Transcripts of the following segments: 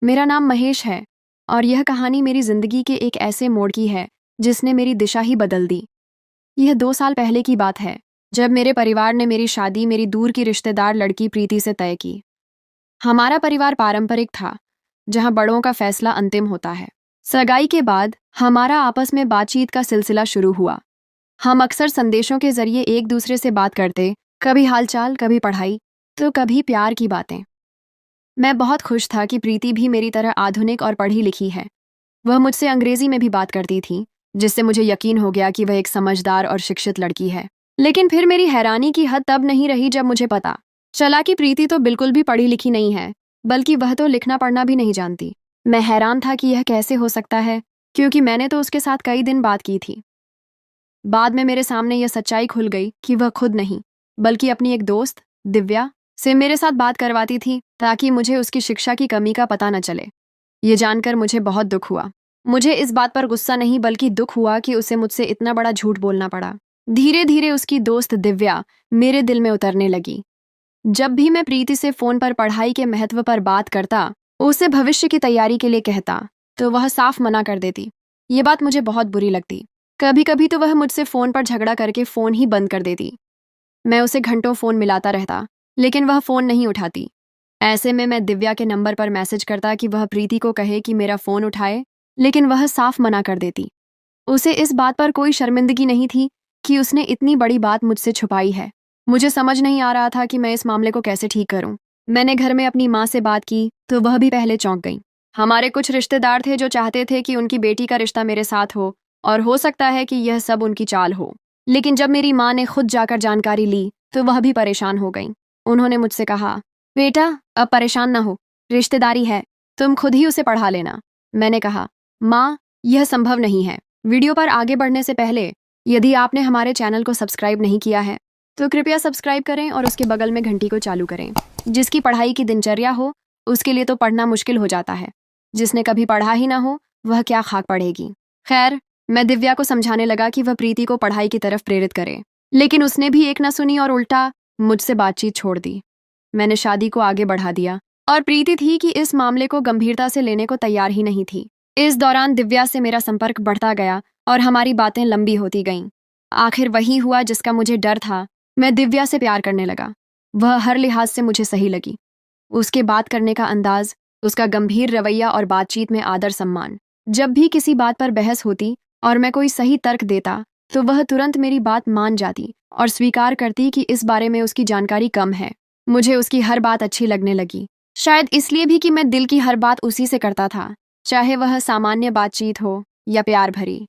मेरा नाम महेश है और यह कहानी मेरी जिंदगी के एक ऐसे मोड़ की है जिसने मेरी दिशा ही बदल दी। यह 2 साल पहले की बात है, जब मेरे परिवार ने मेरी शादी मेरी दूर की रिश्तेदार लड़की प्रीति से तय की। हमारा परिवार पारंपरिक था, जहां बड़ों का फैसला अंतिम होता है। सगाई के बाद हमारा आपस में बातचीत का सिलसिला शुरू हुआ। हम अक्सर संदेशों के जरिए एक दूसरे से बात करते, कभी हालचाल, कभी पढ़ाई, तो कभी प्यार की बातें। मैं बहुत खुश था कि प्रीति भी मेरी तरह आधुनिक और पढ़ी लिखी है। वह मुझसे अंग्रेजी में भी बात करती थी, जिससे मुझे यकीन हो गया कि वह एक समझदार और शिक्षित लड़की है। लेकिन फिर मेरी हैरानी की हद तब नहीं रही जब मुझे पता चला कि प्रीति तो बिल्कुल भी पढ़ी लिखी नहीं है, बल्कि वह तो लिखना पढ़ना भी नहीं जानती। मैं हैरान था कि यह कैसे हो सकता है, क्योंकि मैंने तो उसके साथ कई दिन बात की थी। बाद में मेरे सामने यह सच्चाई खुल गई कि वह खुद नहीं, बल्कि अपनी एक दोस्त दिव्या से मेरे साथ बात करवाती थी, ताकि मुझे उसकी शिक्षा की कमी का पता न चले। ये जानकर मुझे बहुत दुख हुआ। मुझे इस बात पर गुस्सा नहीं, बल्कि दुख हुआ कि उसे मुझसे इतना बड़ा झूठ बोलना पड़ा। धीरे धीरे उसकी दोस्त दिव्या मेरे दिल में उतरने लगी। जब भी मैं प्रीति से फोन पर पढ़ाई के महत्व पर बात करता, उसे भविष्य की तैयारी के लिए कहता, तो वह साफ मना कर देती। ये बात मुझे बहुत बुरी लगती। कभी कभी तो वह मुझसे फोन पर झगड़ा करके फोन ही बंद कर देती। मैं उसे घंटों फोन मिलाता रहता, लेकिन वह फोन नहीं उठाती। ऐसे में मैं दिव्या के नंबर पर मैसेज करता कि वह प्रीति को कहे कि मेरा फोन उठाए, लेकिन वह साफ मना कर देती। उसे इस बात पर कोई शर्मिंदगी नहीं थी कि उसने इतनी बड़ी बात मुझसे छुपाई है। मुझे समझ नहीं आ रहा था कि मैं इस मामले को कैसे ठीक करूं। मैंने घर में अपनी माँ से बात की, तो वह भी पहले चौंक गई। हमारे कुछ रिश्तेदार थे जो चाहते थे कि उनकी बेटी का रिश्ता मेरे साथ हो, और हो सकता है कि यह सब उनकी चाल हो। लेकिन जब मेरी माँ ने खुद जाकर जानकारी ली, तो वह भी परेशान हो गई। उन्होंने मुझसे कहा, बेटा अब परेशान ना हो, रिश्तेदारी है, तुम खुद ही उसे पढ़ा लेना। मैंने कहा, माँ यह संभव नहीं है। वीडियो पर आगे बढ़ने से पहले, यदि आपने हमारे चैनल को सब्सक्राइब नहीं किया है, तो कृपया सब्सक्राइब करें और उसके बगल में घंटी को चालू करें। जिसकी पढ़ाई की दिनचर्या हो, उसके लिए तो पढ़ना मुश्किल हो जाता है। जिसने कभी पढ़ा ही ना हो, वह क्या खाक पढ़ेगी। खैर, मैं दिव्या को समझाने लगा कि वह प्रीति को पढ़ाई की तरफ प्रेरित करे, लेकिन उसने भी एक ना सुनी और उल्टा मुझसे बातचीत छोड़ दी। मैंने शादी को आगे बढ़ा दिया, और प्रीति थी कि इस मामले को गंभीरता से लेने को तैयार ही नहीं थी। इस दौरान दिव्या से मेरा संपर्क बढ़ता गया और हमारी बातें लंबी होती गईं। आखिर वही हुआ जिसका मुझे डर था। मैं दिव्या से प्यार करने लगा। वह हर लिहाज से मुझे सही लगी। उसके बात करने का अंदाज, उसका गंभीर रवैया और बातचीत में आदर सम्मान। जब भी किसी बात पर बहस होती और मैं कोई सही तर्क देता, तो वह तुरंत मेरी बात मान जाती और स्वीकार करती कि इस बारे में उसकी जानकारी कम है। मुझे उसकी हर बात अच्छी लगने लगी, शायद इसलिए भी कि मैं दिल की हर बात उसी से करता था, चाहे वह सामान्य बातचीत हो या प्यार भरी।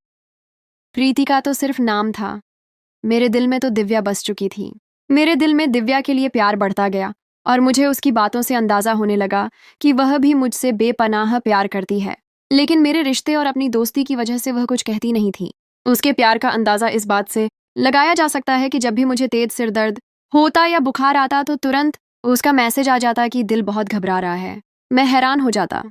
प्रीति का तो सिर्फ नाम था, मेरे दिल में तो दिव्या बस चुकी थी। मेरे दिल में दिव्या के लिए प्यार बढ़ता गया, और मुझे उसकी बातों से अंदाजा होने लगा कि वह भी मुझसे बेपनाह प्यार करती है। लेकिन मेरे रिश्ते और अपनी दोस्ती की वजह से वह कुछ कहती नहीं थी। उसके प्यार का अंदाजा इस बात से लगाया जा सकता है कि जब भी मुझे तेज सिर दर्द होता या बुखार आता, तो तुरंत उसका मैसेज आ जाता कि दिल बहुत घबरा रहा है। मैं हैरान हो जाता।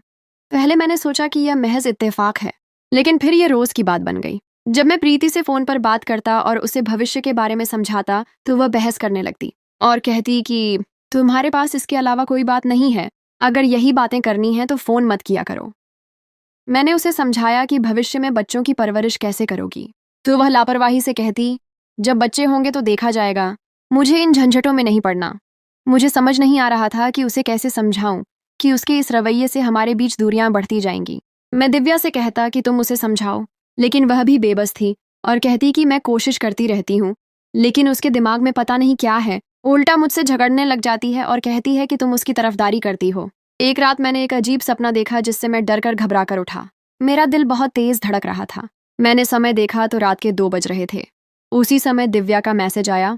पहले मैंने सोचा कि यह महज इत्तेफाक है, लेकिन फिर यह रोज की बात बन गई। जब मैं प्रीति से फोन पर बात करता और उसे भविष्य के बारे में समझाता, तो वह बहस करने लगती और कहती कि तुम्हारे पास इसके अलावा कोई बात नहीं है। अगर यही बातें करनी है तो फोन मत किया करो। मैंने उसे समझाया कि भविष्य में बच्चों की परवरिश कैसे करोगी, तो वह लापरवाही से कहती, जब बच्चे होंगे तो देखा जाएगा, मुझे इन झंझटों में नहीं पड़ना। मुझे समझ नहीं आ रहा था कि उसे कैसे समझाऊं कि उसके इस रवैये से हमारे बीच दूरियां बढ़ती जाएंगी। मैं दिव्या से कहता कि तुम उसे समझाओ, लेकिन वह भी बेबस थी और कहती कि मैं कोशिश करती रहती हूँ, लेकिन उसके दिमाग में पता नहीं क्या है, उल्टा मुझसे झगड़ने लग जाती है और कहती है कि तुम उसकी तरफदारी करती हो। एक रात मैंने एक अजीब सपना देखा जिससे मैं डर कर घबरा कर उठा। मेरा दिल बहुत तेज धड़क रहा था। मैंने समय देखा तो रात के 2 बज रहे थे। उसी समय दिव्या का मैसेज आया,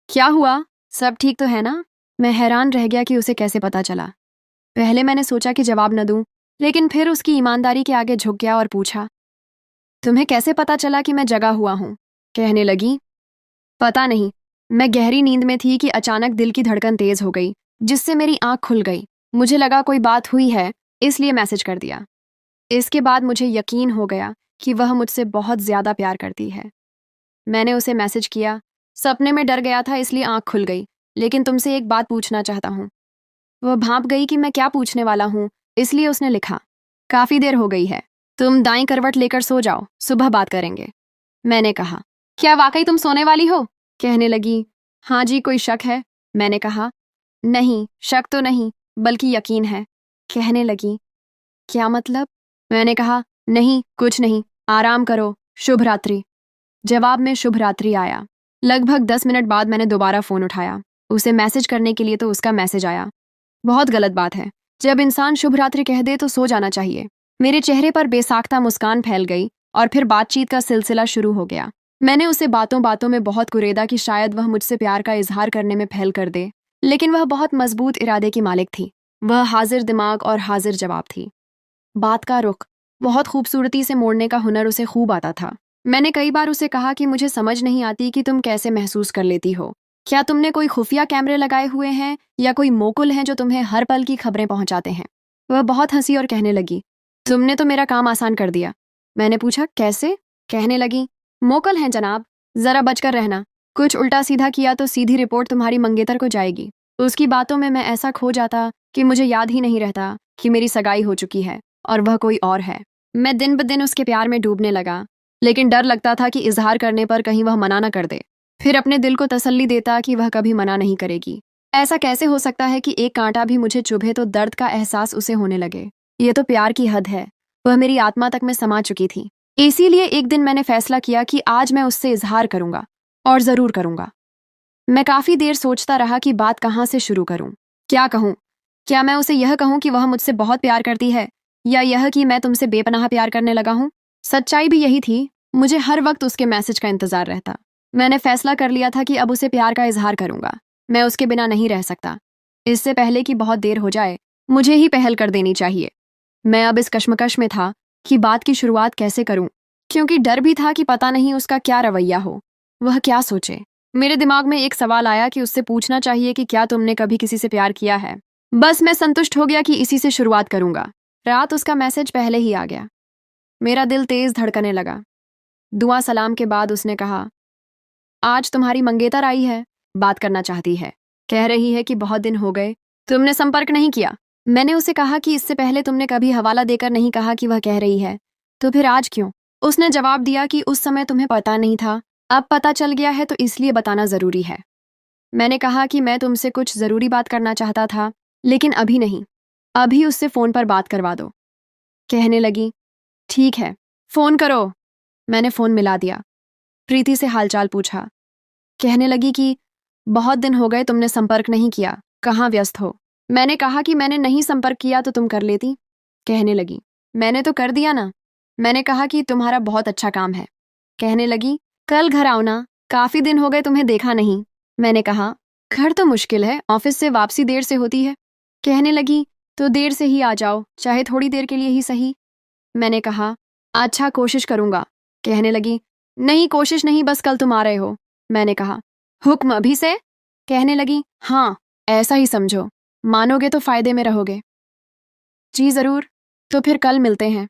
क्या हुआ, सब ठीक तो है ना। मैं हैरान रह गया कि उसे कैसे पता चला। पहले मैंने सोचा कि जवाब न दूं, लेकिन फिर उसकी ईमानदारी के आगे झुक गया और पूछा, तुम्हें कैसे पता चला कि मैं जगा हुआ हूं। कहने लगी, पता नहीं, मैं गहरी नींद में थी कि अचानक दिल की धड़कन तेज हो गई, जिससे मेरी आंख खुल गई। मुझे लगा कोई बात हुई है, इसलिए मैसेज कर दिया। इसके बाद मुझे यकीन हो गया कि वह मुझसे बहुत ज्यादा प्यार करती है। मैंने उसे मैसेज किया, सपने में डर गया था इसलिए आंख खुल गई, लेकिन तुमसे एक बात पूछना चाहता हूँ। वह भांप गई कि मैं क्या पूछने वाला हूँ, इसलिए उसने लिखा, काफी देर हो गई है, तुम दाईं करवट लेकर सो जाओ, सुबह बात करेंगे। मैंने कहा, क्या वाकई तुम सोने वाली हो? कहने लगी, हाँ जी, कोई शक है? मैंने कहा, नहीं, शक तो नहीं, बल्कि यकीन है। कहने लगी, क्या मतलब? मैंने कहा, नहीं, कुछ नहीं, आराम करो, शुभ रात्रि। जवाब में शुभ रात्रि आया। लगभग 10 मिनट बाद मैंने दोबारा फोन उठाया, उसे मैसेज करने के लिए, तो उसका मैसेज आया। बहुत गलत बात है, जब इंसान शुभ रात्रि कह दे तो सो जाना चाहिए। मेरे चेहरे पर बेसाख्ता मुस्कान फैल गई और फिर बातचीत का सिलसिला शुरू हो गया। मैंने उसे बातों बातों में बहुत कुरेदा कि शायद वह मुझसे प्यार का इजहार करने में फेल कर दे, लेकिन वह बहुत मजबूत इरादे की मालिक थी। वह हाजिर दिमाग और हाजिर जवाब थी। बात का रुख बहुत खूबसूरती से मोड़ने का हुनर उसे खूब आता था। मैंने कई बार उसे कहा कि मुझे समझ नहीं आती कि तुम कैसे महसूस कर लेती हो। क्या तुमने कोई खुफिया कैमरे लगाए हुए हैं या कोई मोकुल हैं जो तुम्हें हर पल की खबरें पहुंचाते हैं? वह बहुत हंसी और कहने लगी, तुमने तो मेरा काम आसान कर दिया। मैंने पूछा, कैसे? कहने लगी, मोकल हैं जनाब, जरा बचकर रहना, कुछ उल्टा सीधा किया तो सीधी रिपोर्ट तुम्हारी मंगेतर को जाएगी। उसकी बातों में मैं ऐसा खो जाता कि मुझे याद ही नहीं रहता कि मेरी सगाई हो चुकी है और वह कोई और है। मैं दिन ब दिन उसके प्यार में डूबने लगा, लेकिन डर लगता था कि इजहार करने पर कहीं वह मना न कर दे। फिर अपने दिल को तसल्ली देता कि वह कभी मना नहीं करेगी। ऐसा कैसे हो सकता है कि एक कांटा भी मुझे चुभे तो दर्द का एहसास उसे होने लगे? ये तो प्यार की हद है। वह मेरी आत्मा तक में समा चुकी थी। इसीलिए एक दिन मैंने फैसला किया कि आज मैं उससे इजहार करूंगा, और जरूर करूंगा। मैं काफी देर सोचता रहा कि बात कहाँ से शुरू करूं, क्या कहूं। क्या मैं उसे यह कहूं कि वह मुझसे बहुत प्यार करती है, या यह कि मैं तुमसे बेपनाह प्यार करने लगा हूं? सच्चाई भी यही थी, मुझे हर वक्त उसके मैसेज का इंतजार रहता। मैंने फैसला कर लिया था कि अब उसे प्यार का इजहार करूंगा। मैं उसके बिना नहीं रह सकता। इससे पहले कि बहुत देर हो जाए, मुझे ही पहल कर देनी चाहिए। मैं अब इस कश्मकश में था कि बात की शुरुआत कैसे करूं, क्योंकि डर भी था कि पता नहीं उसका क्या रवैया हो, वह क्या सोचे। मेरे दिमाग में एक सवाल आया कि उससे पूछना चाहिए कि क्या तुमने कभी किसी से प्यार किया है। बस मैं संतुष्ट हो गया कि इसी से शुरुआत करूंगा। रात उसका मैसेज पहले ही आ गया। मेरा दिल तेज धड़कने लगा। दुआ सलाम के बाद उसने कहा, आज तुम्हारी मंगेतर आई है, बात करना चाहती है। कह रही है कि बहुत दिन हो गए, तुमने संपर्क नहीं किया। मैंने उसे कहा कि इससे पहले तुमने कभी हवाला देकर नहीं कहा कि वह कह रही है, तो फिर आज क्यों? उसने जवाब दिया कि उस समय तुम्हें पता नहीं था, अब पता चल गया है तो इसलिए बताना जरूरी है। मैंने कहा कि मैं तुमसे कुछ जरूरी बात करना चाहता था, लेकिन अभी नहीं, अभी उससे फोन पर बात करवा दो। कहने लगी, ठीक है, फोन करो। मैंने फोन मिला दिया। प्रीति से हालचाल पूछा। कहने लगी कि बहुत दिन हो गए, तुमने संपर्क नहीं किया, कहाँ व्यस्त हो? मैंने कहा कि मैंने नहीं संपर्क किया तो तुम कर लेती। कहने लगी, मैंने तो कर दिया ना। मैंने कहा कि तुम्हारा बहुत अच्छा काम है। कहने लगी, कल घर आओ ना, काफी दिन हो गए तुम्हें देखा नहीं। मैंने कहा, घर तो मुश्किल है, ऑफिस से वापसी देर से होती है। कहने लगी, तो देर से ही आ जाओ, चाहे थोड़ी देर के लिए ही सही। मैंने कहा, अच्छा, कोशिश करूंगा। कहने लगी, नहीं कोशिश नहीं, बस कल तुम आ रहे हो। मैंने कहा, हुक्म अभी से? कहने लगी, हाँ, ऐसा ही समझो, मानोगे तो फायदे में रहोगे। जी जरूर, तो फिर कल मिलते हैं।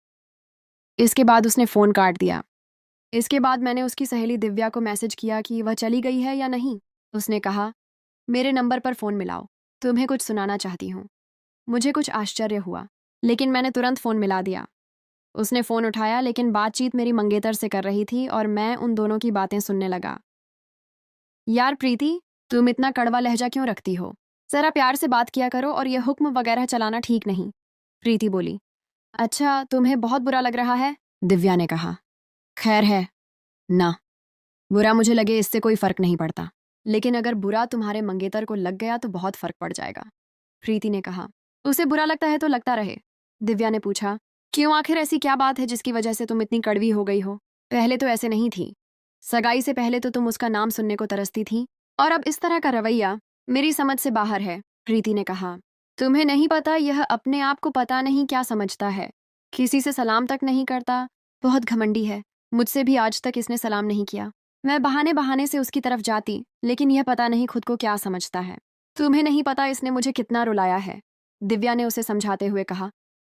इसके बाद उसने फोन काट दिया। इसके बाद मैंने उसकी सहेली दिव्या को मैसेज किया कि वह चली गई है या नहीं। उसने कहा, मेरे नंबर पर फोन मिलाओ, तुम्हें कुछ सुनाना चाहती हूँ। मुझे कुछ आश्चर्य हुआ, लेकिन मैंने तुरंत फोन मिला दिया। उसने फोन उठाया, लेकिन बातचीत मेरी मंगेतर से कर रही थी और मैं उन दोनों की बातें सुनने लगा। यार प्रीति, तुम इतना कड़वा लहजा क्यों रखती हो? जरा प्यार से बात किया करो और ये हुक्म वगैरह चलाना ठीक नहीं। प्रीति बोली। अच्छा, तुम्हें बहुत बुरा लग रहा है? दिव्या ने कहा। खैर है ना, बुरा मुझे लगे इससे कोई फर्क नहीं पड़ता, लेकिन अगर बुरा तुम्हारे मंगेतर को लग गया तो बहुत फर्क पड़ जाएगा। प्रीति ने कहा। उसे बुरा लगता है तो लगता रहे। दिव्या ने पूछा, क्यों, आखिर ऐसी क्या बात है जिसकी वजह से तुम इतनी कड़वी हो गई हो? पहले तो ऐसे नहीं थी। सगाई से पहले तो तुम उसका नाम सुनने को तरसती थी, और अब इस तरह का रवैया मेरी समझ से बाहर है। प्रीति ने कहा। तुम्हें नहीं पता, यह अपने आप को पता नहीं क्या समझता है, किसी से सलाम तक नहीं करता, बहुत घमंडी है। मुझसे भी आज तक इसने सलाम नहीं किया। मैं बहाने बहाने से उसकी तरफ जाती, लेकिन यह पता नहीं खुद को क्या समझता है। तुम्हें नहीं पता इसने मुझे कितना रुलाया है। दिव्या ने उसे समझाते हुए कहा।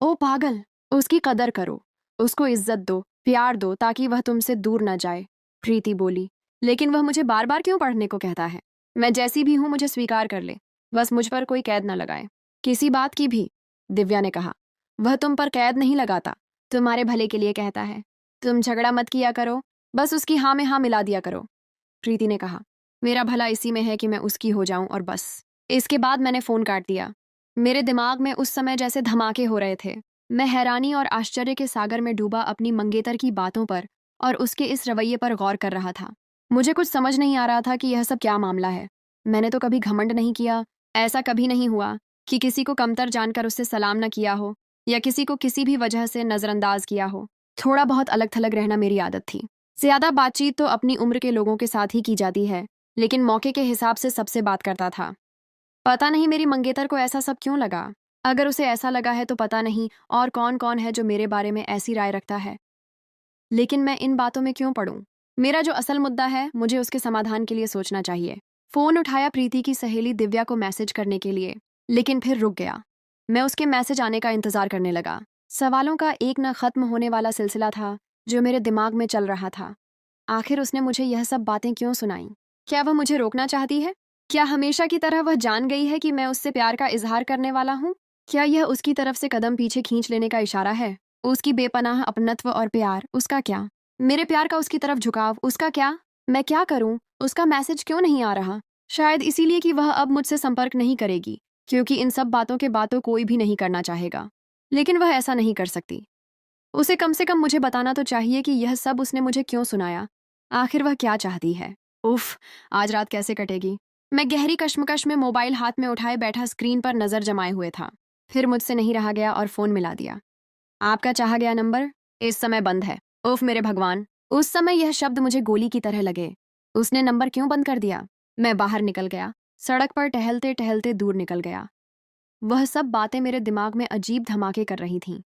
ओ पागल, उसकी कदर करो, उसको इज्जत दो, प्यार दो, ताकि वह तुमसे दूर न जाए। प्रीति बोली। लेकिन वह मुझे बार बार क्यों पढ़ने को कहता है? मैं जैसी भी हूं मुझे स्वीकार कर ले, बस मुझ पर कोई कैद न लगाए, किसी बात की भी। दिव्या ने कहा। वह तुम पर कैद नहीं लगाता, तुम्हारे भले के लिए कहता है। तुम झगड़ा मत किया करो, बस उसकी हाँ में हाँ मिला दिया करो। प्रीति ने कहा, मेरा भला इसी में है कि मैं उसकी हो जाऊं और बस। इसके बाद मैंने फोन काट दिया। मेरे दिमाग में उस समय जैसे धमाके हो रहे थे। मैं हैरानी और आश्चर्य के सागर में डूबा अपनी मंगेतर की बातों पर और उसके इस रवैये पर गौर कर रहा था। मुझे कुछ समझ नहीं आ रहा था कि यह सब क्या मामला है। मैंने तो कभी घमंड नहीं किया, ऐसा कभी नहीं हुआ कि किसी को कमतर जानकर उससे सलाम न किया हो या किसी को किसी भी वजह से नजरअंदाज किया हो। थोड़ा बहुत अलग थलग रहना मेरी आदत थी। ज्यादा बातचीत तो अपनी उम्र के लोगों के साथ ही की जाती है, लेकिन मौके के हिसाब से सबसे बात करता था। पता नहीं मेरी मंगेतर को ऐसा सब क्यों लगा। अगर उसे ऐसा लगा है तो पता नहीं और कौन कौन है जो मेरे बारे में ऐसी राय रखता है। लेकिन मैं इन बातों में क्यों पड़ूं? मेरा जो असल मुद्दा है, मुझे उसके समाधान के लिए सोचना चाहिए। फोन उठाया प्रीति की सहेली दिव्या को मैसेज करने के लिए, लेकिन फिर रुक गया। मैं उसके मैसेज आने का इंतजार करने लगा। सवालों का एक न खत्म होने वाला सिलसिला था जो मेरे दिमाग में चल रहा था। आखिर उसने मुझे यह सब बातें क्यों सुनाई? क्या वह मुझे रोकना चाहती है? क्या हमेशा की तरह वह जान गई है कि मैं उससे प्यार का इजहार करने वाला हूँ? क्या यह उसकी तरफ से कदम पीछे खींच लेने का इशारा है? उसकी बेपनाह अपनत्व और प्यार, उसका क्या? मेरे प्यार का उसकी तरफ झुकाव, उसका क्या? मैं क्या करूं? उसका मैसेज क्यों नहीं आ रहा? शायद इसीलिए कि वह अब मुझसे संपर्क नहीं करेगी, क्योंकि इन सब बातों के बातों कोई भी नहीं करना चाहेगा। लेकिन वह ऐसा नहीं कर सकती। उसे कम से कम मुझे बताना तो चाहिए कि यह सब उसने मुझे क्यों सुनाया। आखिर वह क्या चाहती है? उफ, आज रात कैसे कटेगी? मैं गहरी कश्मकश में मोबाइल हाथ में उठाए बैठा स्क्रीन पर नजर जमाए हुए था। फिर मुझसे नहीं रहा गया और फोन मिला दिया। आपका चाहा गया नंबर इस समय बंद है। उफ मेरे भगवान, उस समय यह शब्द मुझे गोली की तरह लगे। उसने नंबर क्यों बंद कर दिया? मैं बाहर निकल गया, सड़क पर टहलते टहलते दूर निकल गया। वह सब बातें मेरे दिमाग में अजीब धमाके कर रही थीं।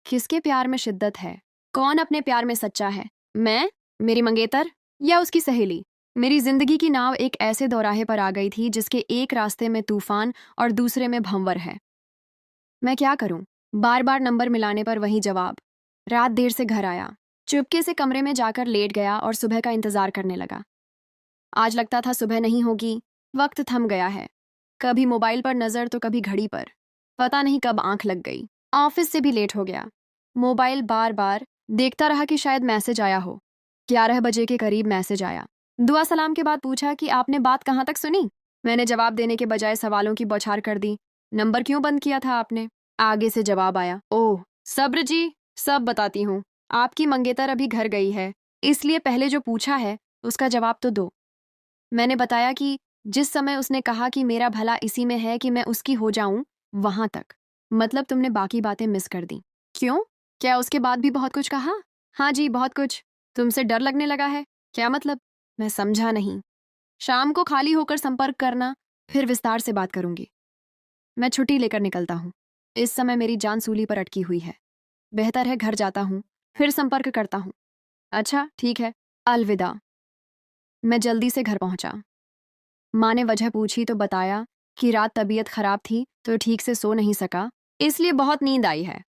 किसके प्यार में शिद्दत है? कौन अपने प्यार में सच्चा है? मैं, मेरी मंगेतर, या उसकी सहेली? मेरी जिंदगी की नाव एक ऐसे दौराहे पर आ गई थी जिसके एक रास्ते में तूफान और दूसरे में भंवर है। मैं क्या करूं? बार बार नंबर मिलाने पर वही जवाब। रात देर से घर आया, चुपके से कमरे में जाकर लेट गया और सुबह का इंतजार करने लगा। आज लगता था सुबह नहीं होगी। वक्त थम गया है, कभी मोबाइल पर नजर तो कभी घड़ी पर। पता नहीं कब आंख लग गई। ऑफिस से भी लेट हो गया। मोबाइल बार बार देखता रहा कि शायद मैसेज आया हो। 11 बजे के करीब मैसेज आया। दुआ सलाम के बाद पूछा कि आपने बात कहाँ तक सुनी? मैंने जवाब देने के बजाय सवालों की बौछार कर दी। नंबर क्यों बंद किया था आपने? आगे से जवाब आया, ओह सब्र जी, सब बताती हूँ। आपकी मंगेतर अभी घर गई है, इसलिए पहले जो पूछा है उसका जवाब तो दो। मैंने बताया कि जिस समय उसने कहा कि मेरा भला इसी में है कि मैं उसकी हो जाऊं, वहां तक। मतलब तुमने बाकी बातें मिस कर दी। क्यों? क्या उसके बाद भी बहुत कुछ कहा? हाँ जी, बहुत कुछ। तुमसे डर लगने लगा है? क्या मतलब? मैं समझा नहीं। शाम को खाली होकर संपर्क करना, फिर विस्तार से बात करूंगी। मैं छुट्टी लेकर निकलता हूँ। इस समय मेरी जान सूली पर अटकी हुई है। बेहतर है घर जाता हूँ, फिर संपर्क करता हूँ। अच्छा ठीक है, अलविदा। मैं जल्दी से घर पहुंचा। माँ ने वजह पूछी तो बताया कि रात तबीयत खराब थी तो ठीक से सो नहीं सका, इसलिए बहुत नींद आई है।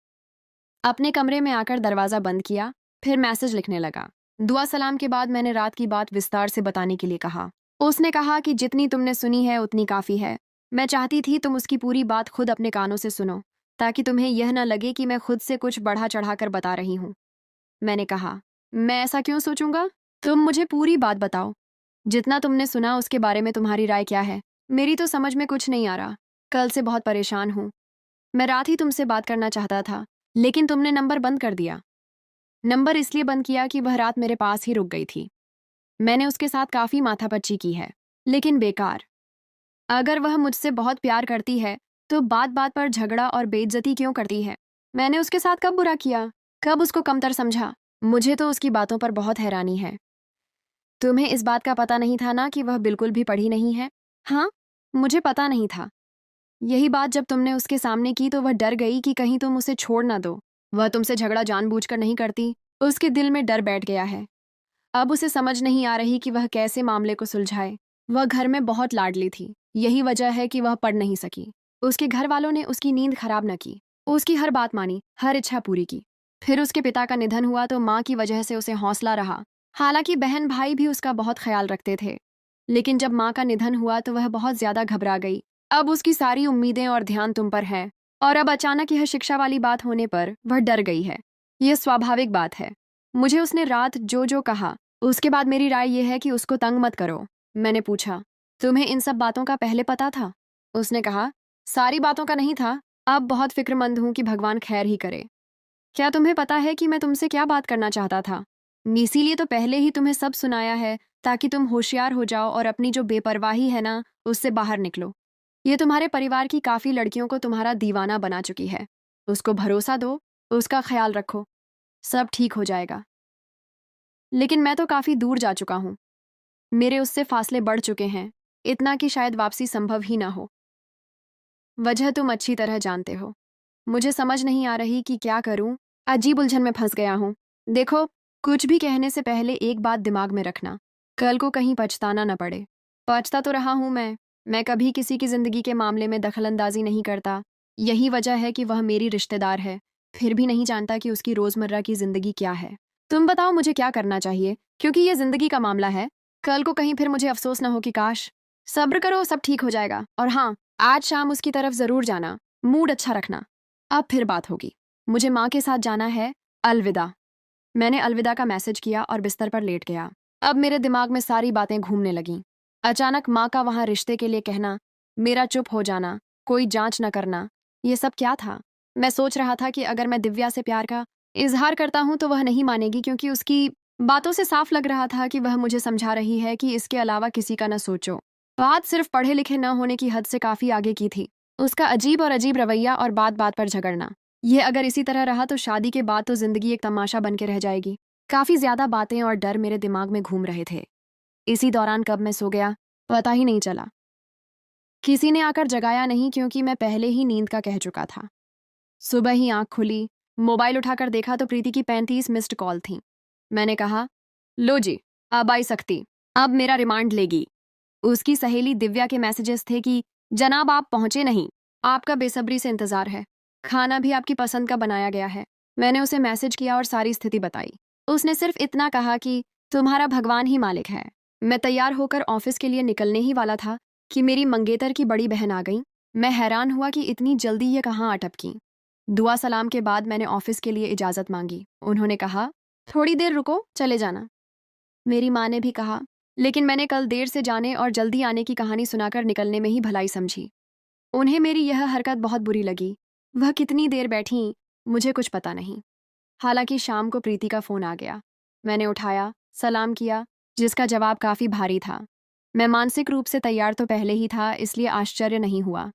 अपने कमरे में आकर दरवाज़ा बंद किया, फिर मैसेज लिखने लगा। दुआ सलाम के बाद मैंने रात की बात विस्तार से बताने के लिए कहा। उसने कहा कि जितनी तुमने सुनी है उतनी काफ़ी है। मैं चाहती थी तुम उसकी पूरी बात खुद अपने कानों से सुनो, ताकि तुम्हें यह न लगे कि मैं खुद से कुछ बढ़ा चढ़ाकर बता रही हूँ। मैंने कहा, मैं ऐसा क्यों सोचूंगा? तुम मुझे पूरी बात बताओ। जितना तुमने सुना उसके बारे में तुम्हारी राय क्या है? मेरी तो समझ में कुछ नहीं आ रहा। कल से बहुत परेशान हूँ। मैं रात ही तुमसे बात करना चाहता था, लेकिन तुमने नंबर बंद कर दिया। नंबर इसलिए बंद किया कि वह रात मेरे पास ही रुक गई थी। मैंने उसके साथ काफ़ी माथापच्ची की है, लेकिन बेकार। अगर वह मुझसे बहुत प्यार करती है, तो बात बात पर झगड़ा और बेइज्जती क्यों करती है? मैंने उसके साथ कब बुरा किया? कब उसको कमतर समझा? मुझे तो उसकी बातों पर बहुत हैरानी है। तुम्हें इस बात का पता नहीं था ना कि वह बिल्कुल भी पढ़ी नहीं है? हाँ, मुझे पता नहीं था। यही बात जब तुमने उसके सामने की तो वह डर गई कि कहीं तुम उसे छोड़ ना दो। वह तुमसे झगड़ा जानबूझकर नहीं करती, उसके दिल में डर बैठ गया है। अब उसे समझ नहीं आ रही कि वह कैसे मामले को सुलझाए। वह घर में बहुत लाडली थी, यही वजह है कि वह पढ़ नहीं सकी। उसके घर वालों ने उसकी नींद खराब न की, उसकी हर बात मानी, हर इच्छा पूरी की। फिर उसके पिता का निधन हुआ तो माँ की वजह से उसे हौसला रहा। हालांकि बहन भाई भी उसका बहुत ख्याल रखते थे, लेकिन जब माँ का निधन हुआ तो वह बहुत ज्यादा घबरा गई। अब उसकी सारी उम्मीदें और ध्यान तुम पर है। और अब अचानक यह शिक्षा वाली बात होने पर वह डर गई है। यह स्वाभाविक बात है। मुझे उसने रात जो जो कहा, उसके बाद मेरी राय यह है कि उसको तंग मत करो। मैंने पूछा, तुम्हें इन सब बातों का पहले पता था? उसने कहा, सारी बातों का नहीं था। अब बहुत फिक्रमंद हूं कि भगवान खैर ही करे। क्या तुम्हें पता है कि मैं तुमसे क्या बात करना चाहता था? इसीलिए तो पहले ही तुम्हें सब सुनाया है, ताकि तुम होशियार हो जाओ और अपनी जो बेपरवाही है ना, उससे बाहर निकलो। ये तुम्हारे परिवार की काफ़ी लड़कियों को तुम्हारा दीवाना बना चुकी है। उसको भरोसा दो, उसका ख्याल रखो, सब ठीक हो जाएगा। लेकिन मैं तो काफ़ी दूर जा चुका हूँ। मेरे उससे फासले बढ़ चुके हैं, इतना कि शायद वापसी संभव ही ना हो। वजह तुम अच्छी तरह जानते हो। मुझे समझ नहीं आ रही कि क्या करूं। अजीब उलझन में फंस गया हूं। देखो, कुछ भी कहने से पहले एक बात दिमाग में रखना, कल को कहीं पछताना न पड़े। पछता तो रहा हूं मैं कभी किसी की जिंदगी के मामले में दखलंदाजी नहीं करता। यही वजह है कि वह मेरी रिश्तेदार है, फिर भी नहीं जानता कि उसकी रोजमर्रा की जिंदगी क्या है। तुम बताओ मुझे क्या करना चाहिए, क्योंकि यह जिंदगी का मामला है। कल को कहीं फिर मुझे अफसोस न हो कि काश। सब्र करो, सब ठीक हो जाएगा। और हाँ, आज शाम उसकी तरफ जरूर जाना, मूड अच्छा रखना। अब फिर बात होगी। मुझे माँ के साथ जाना है। अलविदा। मैंने अलविदा का मैसेज किया और बिस्तर पर लेट गया। अब मेरे दिमाग में सारी बातें घूमने लगीं। अचानक माँ का वहाँ रिश्ते के लिए कहना, मेरा चुप हो जाना, कोई जांच न करना, ये सब क्या था? मैं सोच रहा था कि अगर मैं दिव्या से प्यार का इजहार करता हूँ तो वह नहीं मानेगी, क्योंकि उसकी बातों से साफ लग रहा था कि वह मुझे समझा रही है कि इसके अलावा किसी का न सोचो। बात सिर्फ पढ़े लिखे न होने की हद से काफी आगे की थी। उसका अजीब रवैया और बात बात पर झगड़ना, यह अगर इसी तरह रहा तो शादी के बाद तो जिंदगी एक तमाशा बन के रह जाएगी। काफी ज्यादा बातें और डर मेरे दिमाग में घूम रहे थे। इसी दौरान कब मैं सो गया, पता ही नहीं चला। किसी ने आकर जगाया नहीं, क्योंकि मैं पहले ही नींद का कह चुका था। सुबह ही आंख खुली, मोबाइल उठाकर देखा तो प्रीति की 35 मिस्ड कॉल थी। मैंने कहा, लो जी, अब आई सकती, अब मेरा रिमांड लेगी। उसकी सहेली दिव्या के मैसेजेस थे कि जनाब आप पहुंचे नहीं, आपका बेसब्री से इंतजार है, खाना भी आपकी पसंद का बनाया गया है। मैंने उसे मैसेज किया और सारी स्थिति बताई। उसने सिर्फ इतना कहा कि तुम्हारा भगवान ही मालिक है। मैं तैयार होकर ऑफिस के लिए निकलने ही वाला था कि मेरी मंगेतर की बड़ी बहन आ गई। मैं हैरान हुआ कि इतनी जल्दी ये कहाँ अटपकी। दुआ सलाम के बाद मैंने ऑफिस के लिए इजाज़त मांगी। उन्होंने कहा, थोड़ी देर रुको, चले जाना। मेरी माँ ने भी कहा, लेकिन मैंने कल देर से जाने और जल्दी आने की कहानी सुनाकर निकलने में ही भलाई समझी। उन्हें मेरी यह हरकत बहुत बुरी लगी। वह कितनी देर बैठीं, मुझे कुछ पता नहीं। हालांकि शाम को प्रीति का फ़ोन आ गया। मैंने उठाया, सलाम किया, जिसका जवाब काफ़ी भारी था। मैं मानसिक रूप से तैयार तो पहले ही था, इसलिए आश्चर्य नहीं हुआ।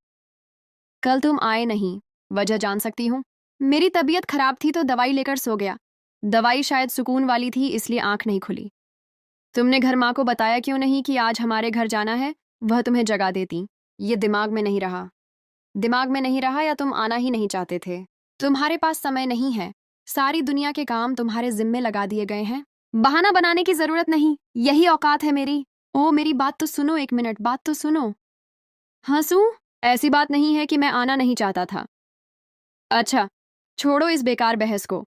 कल तुम आए नहीं, वजह जान सकती हूँ? मेरी तबीयत खराब थी तो दवाई लेकर सो गया। दवाई शायद सुकून वाली थी, इसलिए आंख नहीं खुली। तुमने घर माँ को बताया क्यों नहीं कि आज हमारे घर जाना है? वह तुम्हें जगा देती। ये दिमाग में नहीं रहा। दिमाग में नहीं रहा या तुम आना ही नहीं चाहते थे? तुम्हारे पास समय नहीं है। सारी दुनिया के काम तुम्हारे जिम्मे लगा दिए गए हैं। बहाना बनाने की जरूरत नहीं, यही औकात है मेरी। ओ मेरी बात तो सुनो, एक मिनट, बात तो सुनो। हंसू? ऐसी बात नहीं है कि मैं आना नहीं चाहता था। अच्छा, छोड़ो इस बेकार बहस को।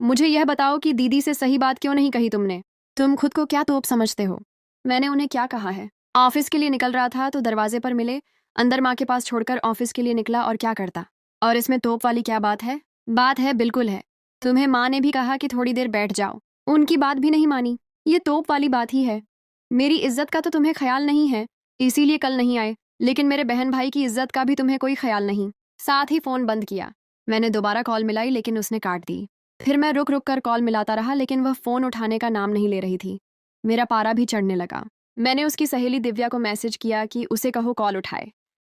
मुझे यह बताओ कि दीदी से सही बात क्यों नहीं कही तुमने? तुम खुद को क्या तोप समझते हो? मैंने उन्हें क्या कहा है? ऑफिस के लिए निकल रहा था तो दरवाजे पर मिले, अंदर माँ के पास छोड़कर ऑफिस के लिए निकला, और क्या करता? और इसमें तोप वाली क्या बात है? बात है, बिल्कुल है। तुम्हें माँ ने भी कहा कि थोड़ी देर बैठ जाओ, उनकी बात भी नहीं मानी। ये तोप वाली बात ही है। मेरी इज्जत का तो तुम्हें ख्याल नहीं है, इसीलिए कल नहीं आए। लेकिन मेरे बहन भाई की इज्जत का भी तुम्हें कोई ख्याल नहीं। साथ ही फोन बंद किया। मैंने दोबारा कॉल मिलाई, लेकिन उसने काट दी। फिर मैं रुक रुक कर कॉल मिलाता रहा, लेकिन वह फोन उठाने का नाम नहीं ले रही थी। मेरा पारा भी चढ़ने लगा। मैंने उसकी सहेली दिव्या को मैसेज किया कि उसे कहो कॉल उठाए।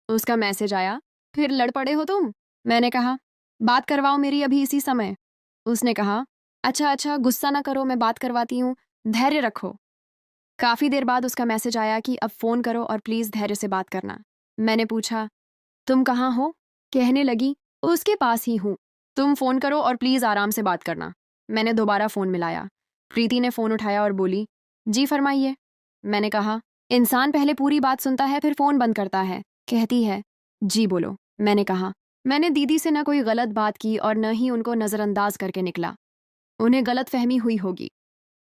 उसका मैसेज आया, फिर लड़ पड़े हो तुम? मैंने कहा, बात करवाओ मेरी अभी इसी समय। उसने कहा, अच्छा अच्छा, गुस्सा ना करो, मैं बात करवाती हूँ, धैर्य रखो। काफी देर बाद उसका मैसेज आया कि अब फोन करो और प्लीज धैर्य से बात करना। मैंने पूछा, तुम कहाँ हो? कहने लगी, उसके पास ही हूँ। तुम फोन करो और प्लीज आराम से बात करना। मैंने दोबारा फोन मिलाया। प्रीति ने फोन उठाया और बोली, जी फरमाइए। मैंने कहा, इंसान पहले पूरी बात सुनता है फिर फोन बंद करता है। कहती है, जी बोलो। मैंने कहा, मैंने दीदी से न कोई गलत बात की और न ही उनको नजरअंदाज करके निकला। उन्हें गलत फहमी हुई होगी।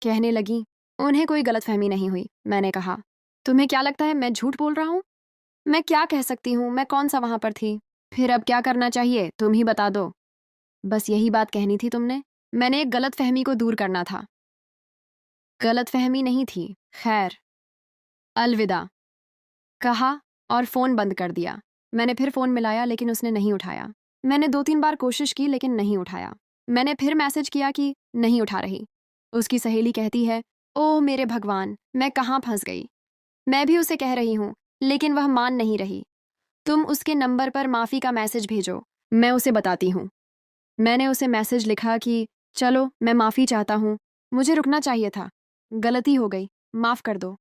कहने लगी, उन्हें कोई गलत फहमी नहीं हुई। मैंने कहा, तुम्हें क्या लगता है मैं झूठ बोल रहा हूँ? मैं क्या कह सकती हूँ, मैं कौन सा वहां पर थी? फिर अब क्या करना चाहिए, तुम ही बता दो। बस यही बात कहनी थी तुमने। मैंने एक गलतफहमी को दूर करना था। गलतफहमी नहीं थी। खैर, अलविदा, कहा और फोन बंद कर दिया। मैंने फिर फोन मिलाया लेकिन उसने नहीं उठाया। मैंने 2-3 बार कोशिश की लेकिन नहीं उठाया। मैंने फिर मैसेज किया कि नहीं उठा रही। उसकी सहेली कहती है, ओह मेरे भगवान, मैं कहाँ फंस गई। मैं भी उसे कह रही हूँ लेकिन वह मान नहीं रही। तुम उसके नंबर पर माफ़ी का मैसेज भेजो, मैं उसे बताती हूँ। मैंने उसे मैसेज लिखा कि चलो मैं माफ़ी चाहता हूँ, मुझे रुकना चाहिए था, गलती हो गई, माफ़ कर दो।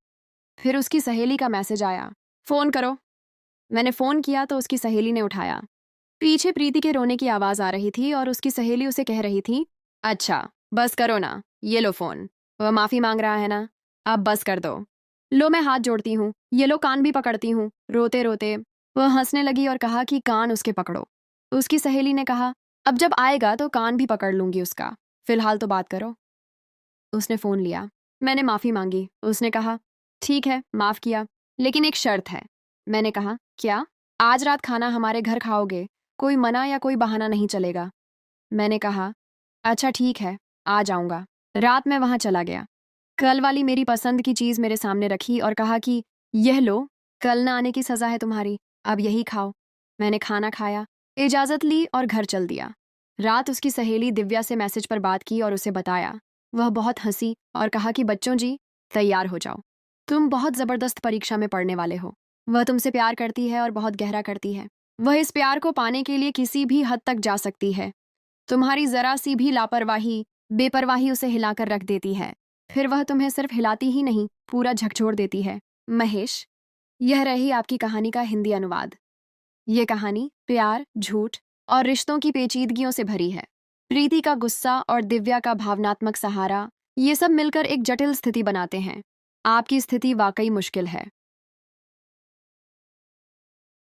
फिर उसकी सहेली का मैसेज आया, फ़ोन करो। मैंने फ़ोन किया तो उसकी सहेली ने उठाया। पीछे प्रीति के रोने की आवाज़ आ रही थी और उसकी सहेली उसे कह रही थी, अच्छा बस करो ना, ये लो फ़ोन। वह माफ़ी मांग रहा है ना, अब बस कर दो। लो मैं हाथ जोड़ती हूँ, ये लो कान भी पकड़ती हूँ। रोते रोते वह हंसने लगी और कहा कि कान उसके पकड़ो। उसकी सहेली ने कहा, अब जब आएगा तो कान भी पकड़ लूंगी उसका, फिलहाल तो बात करो। उसने फ़ोन लिया। मैंने माफ़ी मांगी। उसने कहा, ठीक है माफ़ किया, लेकिन एक शर्त है। मैंने कहा, क्या? आज रात खाना हमारे घर खाओगे, कोई मना या कोई बहाना नहीं चलेगा। मैंने कहा, अच्छा ठीक है, आ जाऊंगा। रात में वहां चला गया। कल वाली मेरी पसंद की चीज़ मेरे सामने रखी और कहा कि यह लो, कल ना आने की सज़ा है तुम्हारी, अब यही खाओ। मैंने खाना खाया, इजाज़त ली और घर चल दिया। रात उसकी सहेली दिव्या से मैसेज पर बात की और उसे बताया। वह बहुत हंसी और कहा कि बच्चों जी, तैयार हो जाओ, तुम बहुत ज़बरदस्त परीक्षा में पढ़ने वाले हो। वह तुमसे प्यार करती है और बहुत गहरा करती है। वह इस प्यार को पाने के लिए किसी भी हद तक जा सकती है। तुम्हारी जरा सी भी लापरवाही, बेपरवाही उसे हिलाकर रख देती है। फिर वह तुम्हें सिर्फ हिलाती ही नहीं, पूरा झकझोर देती है। महेश, यह रही आपकी कहानी का हिंदी अनुवाद। ये कहानी प्यार, झूठ और रिश्तों की पेचीदगियों से भरी है। प्रीति का गुस्सा और दिव्या का भावनात्मक सहारा, ये सब मिलकर एक जटिल स्थिति बनाते हैं। आपकी स्थिति वाकई मुश्किल है।